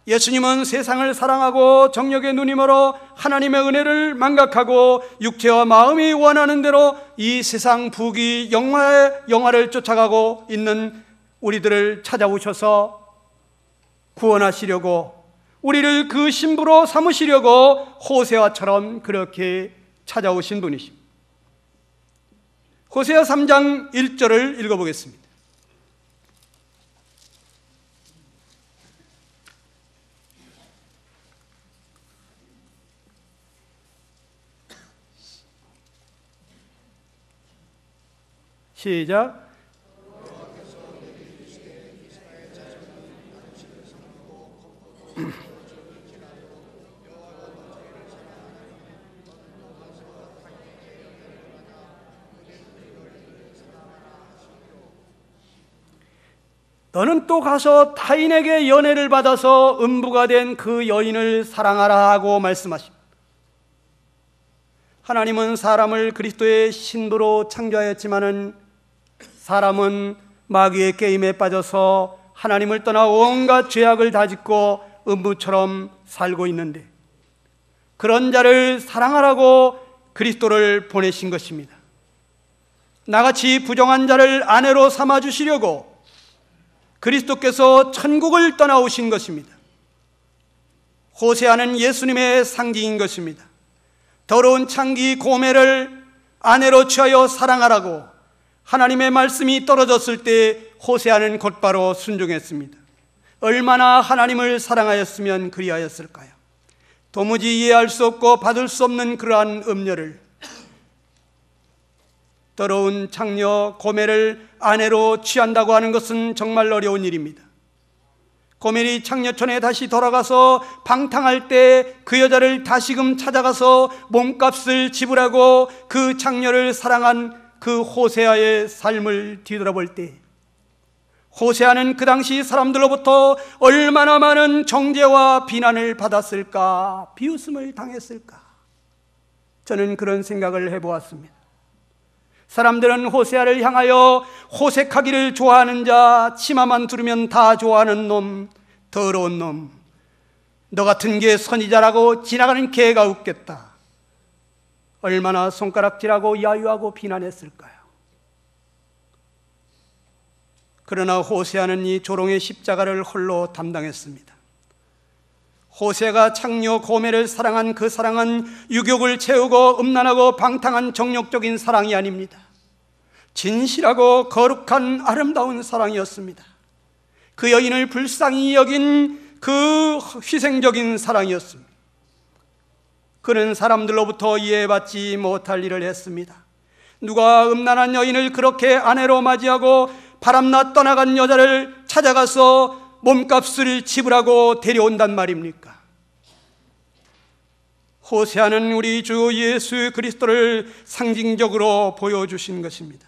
Speaker 1: 예수님은 세상을 사랑하고 정욕의 눈이 멀어 하나님의 은혜를 망각하고 육체와 마음이 원하는 대로 이 세상 부귀 영화를 쫓아가고 있는 우리들을 찾아오셔서 구원하시려고, 우리를 그 신부로 삼으시려고 호세아처럼 그렇게 찾아오신 분이십니다. 호세아 3장 1절을 읽어보겠습니다. 시작. 너는 또 가서 타인에게 연애를 받아서 음부가 된 그 여인을 사랑하라 하고 말씀하십니다. 하나님은 사람을 그리스도의 신부로 창조하였지만은 사람은 마귀의 게임에 빠져서 하나님을 떠나 온갖 죄악을 다 짓고 음부처럼 살고 있는데, 그런 자를 사랑하라고 그리스도를 보내신 것입니다. 나같이 부정한 자를 아내로 삼아주시려고 그리스도께서 천국을 떠나오신 것입니다. 호세아는 예수님의 상징인 것입니다. 더러운 창기 고매를 아내로 취하여 사랑하라고 하나님의 말씀이 떨어졌을 때 호세아는 곧바로 순종했습니다. 얼마나 하나님을 사랑하였으면 그리하였을까요? 도무지 이해할 수 없고 받을 수 없는 그러한 음녀를, 더러운 창녀 고멜을 아내로 취한다고 하는 것은 정말 어려운 일입니다. 고멜이 창녀촌에 다시 돌아가서 방탕할 때 그 여자를 다시금 찾아가서 몸값을 지불하고 그 창녀를 사랑한 그 호세아의 삶을 뒤돌아볼 때, 호세아는 그 당시 사람들로부터 얼마나 많은 정죄와 비난을 받았을까, 비웃음을 당했을까. 저는 그런 생각을 해보았습니다. 사람들은 호세아를 향하여 호색하기를 좋아하는 자, 치마만 두르면 다 좋아하는 놈, 더러운 놈, 너 같은 게 선지자라고 지나가는 개가 웃겠다, 얼마나 손가락질하고 야유하고 비난했을까요? 그러나 호세아는 이 조롱의 십자가를 홀로 담당했습니다. 호세아가 창녀 고멜을 사랑한 그 사랑은 유욕을 채우고 음란하고 방탕한 정욕적인 사랑이 아닙니다. 진실하고 거룩한 아름다운 사랑이었습니다. 그 여인을 불쌍히 여긴 그 희생적인 사랑이었습니다. 그는 사람들로부터 이해받지 못할 일을 했습니다. 누가 음란한 여인을 그렇게 아내로 맞이하고 바람나 떠나간 여자를 찾아가서 몸값을 지불하고 데려온단 말입니까? 호세아는 우리 주 예수 그리스도를 상징적으로 보여주신 것입니다.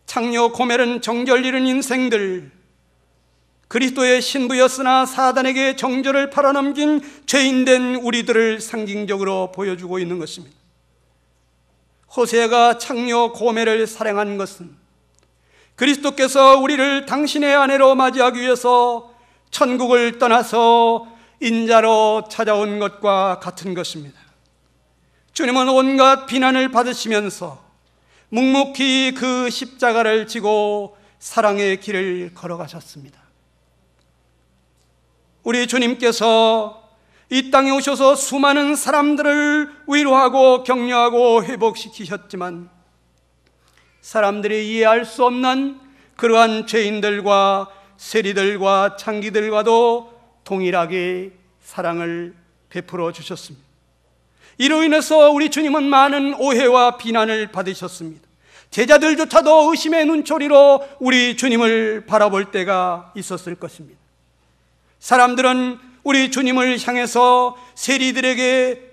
Speaker 1: 창녀 고멜은 정절 잃은 인생들, 그리스도의 신부였으나 사단에게 정절을 팔아넘긴 죄인된 우리들을 상징적으로 보여주고 있는 것입니다. 호세아가 창녀 고멜을 사랑한 것은 그리스도께서 우리를 당신의 아내로 맞이하기 위해서 천국을 떠나서 인자로 찾아온 것과 같은 것입니다. 주님은 온갖 비난을 받으시면서 묵묵히 그 십자가를 지고 사랑의 길을 걸어가셨습니다. 우리 주님께서 이 땅에 오셔서 수많은 사람들을 위로하고 격려하고 회복시키셨지만 사람들이 이해할 수 없는 그러한 죄인들과 세리들과 창기들과도 동일하게 사랑을 베풀어 주셨습니다. 이로 인해서 우리 주님은 많은 오해와 비난을 받으셨습니다. 제자들조차도 의심의 눈초리로 우리 주님을 바라볼 때가 있었을 것입니다. 사람들은 우리 주님을 향해서 세리들에게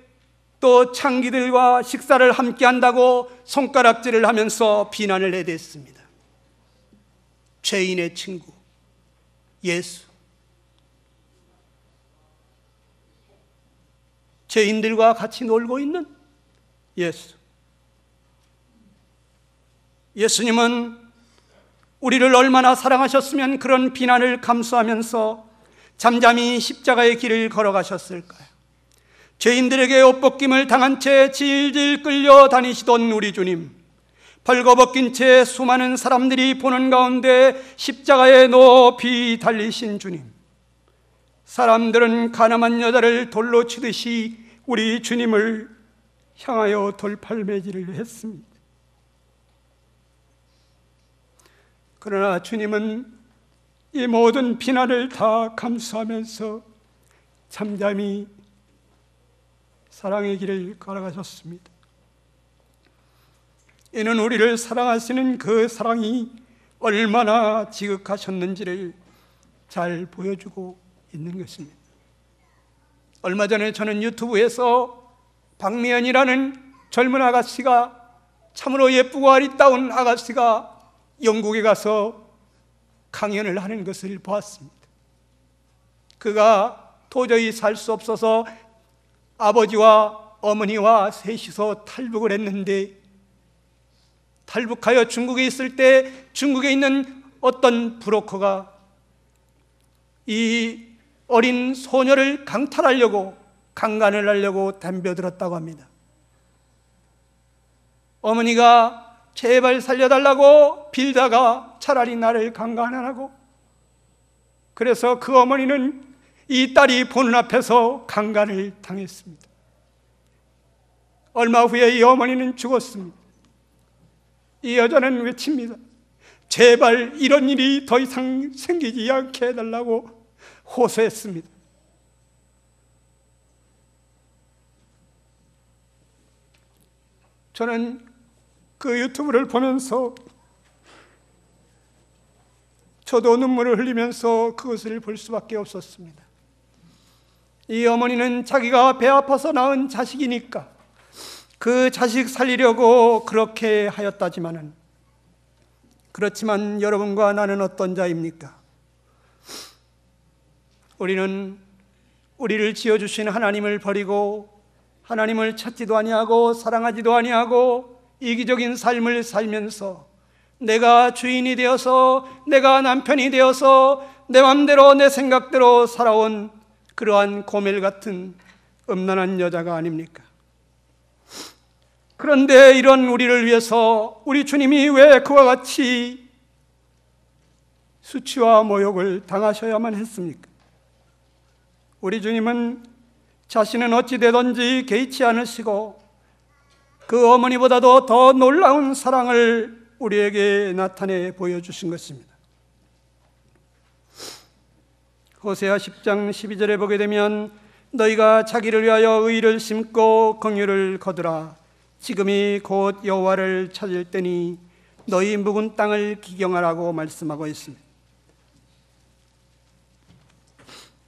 Speaker 1: 또 창기들과 식사를 함께 한다고 손가락질을 하면서 비난을 해댔습니다. 죄인의 친구 예수, 죄인들과 같이 놀고 있는 예수. 예수님은 우리를 얼마나 사랑하셨으면 그런 비난을 감수하면서 잠잠히 십자가의 길을 걸어가셨을까요? 죄인들에게 옷벗김을 당한 채 질질 끌려 다니시던 우리 주님, 벌거벗긴 채 수많은 사람들이 보는 가운데 십자가에 높이 달리신 주님, 사람들은 가늠한 여자를 돌로 치듯이 우리 주님을 향하여 돌팔매질을 했습니다. 그러나 주님은 이 모든 비난을 다 감수하면서 잠잠히 사랑의 길을 걸어가셨습니다. 이는 우리를 사랑하시는 그 사랑이 얼마나 지극하셨는지를 잘 보여주고 있는 것입니다. 얼마 전에 저는 유튜브에서 박미연이라는 젊은 아가씨가, 참으로 예쁘고 아리따운 아가씨가 영국에 가서 강연을 하는 것을 보았습니다. 그가 도저히 살 수 없어서 아버지와 어머니와 셋이서 탈북을 했는데, 탈북하여 중국에 있을 때 중국에 있는 어떤 브로커가 이 어린 소녀를 강탈하려고, 강간을 하려고 덤벼들었다고 합니다. 어머니가 제발 살려달라고 빌다가 차라리 나를 강간 안 하고, 그래서 그 어머니는 이 딸이 보는 앞에서 강간을 당했습니다. 얼마 후에 이 어머니는 죽었습니다. 이 여자는 외칩니다. 제발 이런 일이 더 이상 생기지 않게 해달라고 호소했습니다. 저는 그 유튜브를 보면서 저도 눈물을 흘리면서 그것을 볼 수밖에 없었습니다. 이 어머니는 자기가 배 아파서 낳은 자식이니까 그 자식 살리려고 그렇게 하였다지만은, 그렇지만 여러분과 나는 어떤 자입니까? 우리는 우리를 지어주신 하나님을 버리고 하나님을 찾지도 아니하고 사랑하지도 아니하고 이기적인 삶을 살면서 내가 주인이 되어서, 내가 남편이 되어서 내 맘대로 내 생각대로 살아온 그러한 고멜 같은 음란한 여자가 아닙니까? 그런데 이런 우리를 위해서 우리 주님이 왜 그와 같이 수치와 모욕을 당하셔야만 했습니까? 우리 주님은 자신은 어찌 되든지 개의치 않으시고 그 어머니보다도 더 놀라운 사랑을 우리에게 나타내 보여주신 것입니다. 호세아 10장 12절에 보게 되면 너희가 자기를 위하여 의를 심고 긍휼을 거두라. 지금이 곧 여호와를 찾을 때니 너희 묵은 땅을 기경하라고 말씀하고 있습니다.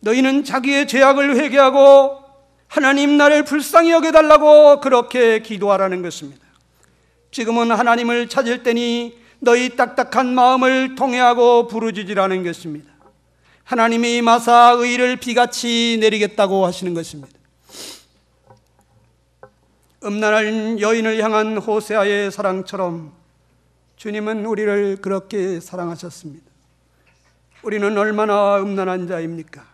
Speaker 1: 너희는 자기의 죄악을 회개하고 하나님 나를 불쌍히 여겨달라고 그렇게 기도하라는 것입니다. 지금은 하나님을 찾을 때니 너희 딱딱한 마음을 통회하고 부르짖으라는 것입니다. 하나님이 마사 의를 비같이 내리겠다고 하시는 것입니다. 음란한 여인을 향한 호세아의 사랑처럼 주님은 우리를 그렇게 사랑하셨습니다. 우리는 얼마나 음란한 자입니까?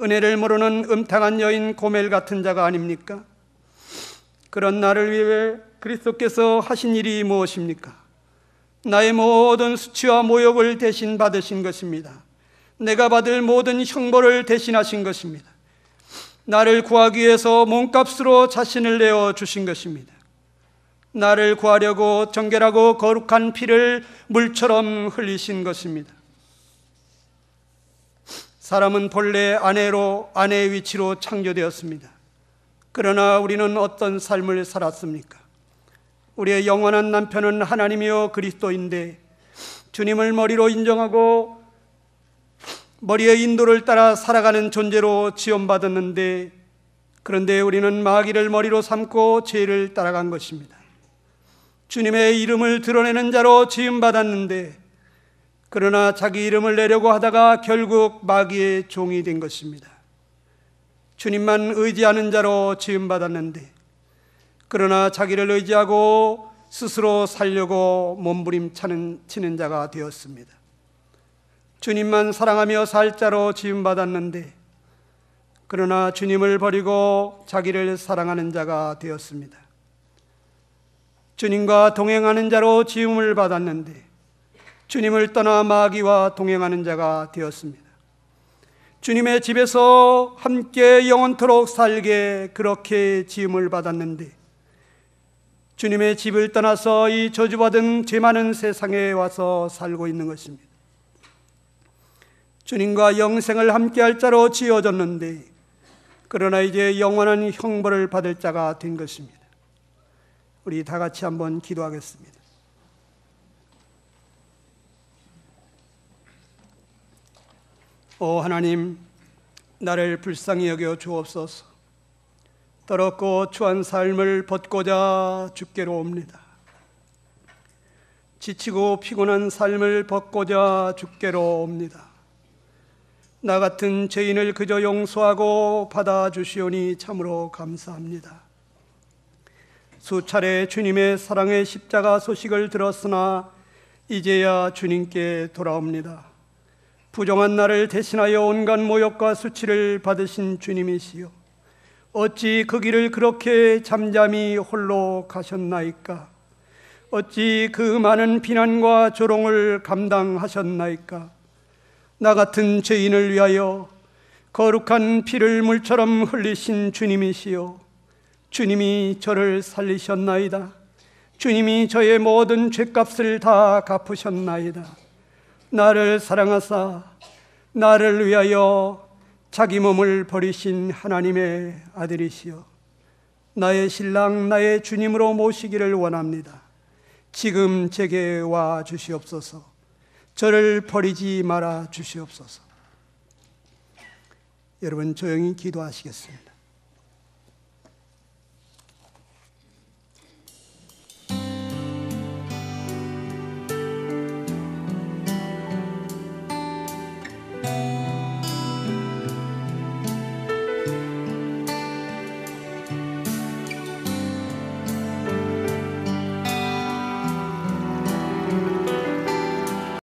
Speaker 1: 은혜를 모르는 음탕한 여인 고멜 같은 자가 아닙니까? 그런 나를 위해 그리스도께서 하신 일이 무엇입니까? 나의 모든 수치와 모욕을 대신 받으신 것입니다. 내가 받을 모든 형벌을 대신하신 것입니다. 나를 구하기 위해서 몸값으로 자신을 내어 주신 것입니다. 나를 구하려고 정결하고 거룩한 피를 물처럼 흘리신 것입니다. 사람은 본래 아내의 위치로 창조되었습니다. 그러나 우리는 어떤 삶을 살았습니까? 우리의 영원한 남편은 하나님이요 그리스도인데 주님을 머리로 인정하고 머리의 인도를 따라 살아가는 존재로 지원받았는데, 그런데 우리는 마귀를 머리로 삼고 죄를 따라간 것입니다. 주님의 이름을 드러내는 자로 지음받았는데, 그러나 자기 이름을 내려고 하다가 결국 마귀의 종이 된 것입니다. 주님만 의지하는 자로 지음받았는데, 그러나 자기를 의지하고 스스로 살려고 몸부림치는 자가 되었습니다. 주님만 사랑하며 살 자로 지음받았는데, 그러나 주님을 버리고 자기를 사랑하는 자가 되었습니다. 주님과 동행하는 자로 지음을 받았는데 주님을 떠나 마귀와 동행하는 자가 되었습니다. 주님의 집에서 함께 영원토록 살게 그렇게 지음을 받았는데 주님의 집을 떠나서 이 저주받은 죄 많은 세상에 와서 살고 있는 것입니다. 주님과 영생을 함께할 자로 지어졌는데, 그러나 이제 영원한 형벌을 받을 자가 된 것입니다. 우리 다 같이 한번 기도하겠습니다. 오 하나님, 나를 불쌍히 여겨 주옵소서. 더럽고 추한 삶을 벗고자 주께로 옵니다. 지치고 피곤한 삶을 벗고자 주께로 옵니다. 나 같은 죄인을 그저 용서하고 받아주시오니 참으로 감사합니다. 수차례 주님의 사랑의 십자가 소식을 들었으나 이제야 주님께 돌아옵니다. 부정한 나를 대신하여 온갖 모욕과 수치를 받으신 주님이시여, 어찌 그 길을 그렇게 잠잠히 홀로 가셨나이까? 어찌 그 많은 비난과 조롱을 감당하셨나이까? 나 같은 죄인을 위하여 거룩한 피를 물처럼 흘리신 주님이시여, 주님이 저를 살리셨나이다. 주님이 저의 모든 죄값을 다 갚으셨나이다. 나를 사랑하사 나를 위하여 자기 몸을 버리신 하나님의 아들이시여, 나의 신랑 나의 주님으로 모시기를 원합니다. 지금 제게 와 주시옵소서. 저를 버리지 말아 주시옵소서. 여러분 조용히 기도하시겠습니다.